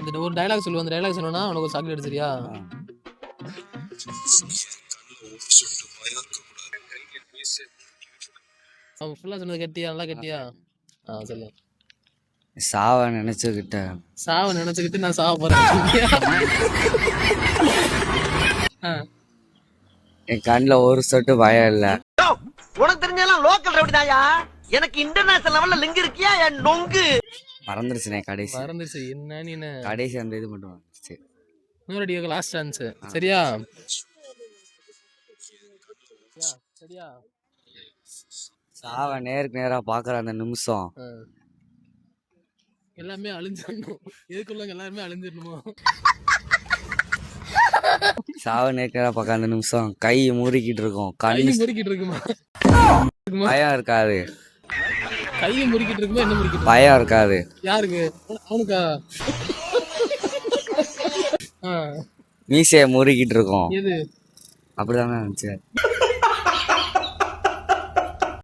இந்த ஒரு டயலாக் சொல்லுவோம். அந்த டயலாக் சொன்னா உனக்கு ஒரு சாக்லேட் சரியா? அவன் ஃபுல்லா சொன்னது கேட்டியா? நல்லா கேட்டியா? சொல்லு. சாவ நினைச்சுக்கிட்ட சாவ நினைச்சுக்கிட்டு நான் சாவ போறேன். என் கண்ணுல ஒரு சொட்டு பயம் இல்ல. உனக்கு தெரிஞ்செல்லாம் லோக்கல் ரவுடிதாயா. எனக்கு இன்டர்நேஷனல் லெவல்ல லிங்க் இருக்கியா என் நொங்கு. மறந்துருச்சுனே கடைசி. மறந்துச்சு என்ன நீ? கடைசி அந்த இது மட்டும் வந்துச்சு. இன்னொரு அடிக்கு லாஸ்ட் சான்ஸ். சரியா? சரியா? சாவ நேருக்கு நேரா பாக்குற அந்த நிமிஷம் எல்லாமே அழிஞ்சிடணும். எதுக்குள்ள எல்லாருமே அழிஞ்சிடணுமோ? சாவ நேருக்கு நேரா பாக்க அந்த நிமிஷம் கை முறுக்கிட்டு இருக்கும். கை முறுக்கிட்டு இருக்குமா? பயம் இருக்காது. கையை முறுக்கிட்டு இருக்குமா? என்ன முறுக்கிட்டு? பயம் இருக்காது. யாருக்கு? அவனுக்கா? மீசைய முறுக்கிட்டு இருக்கும். எது? அப்படிதானே இருந்துச்சு.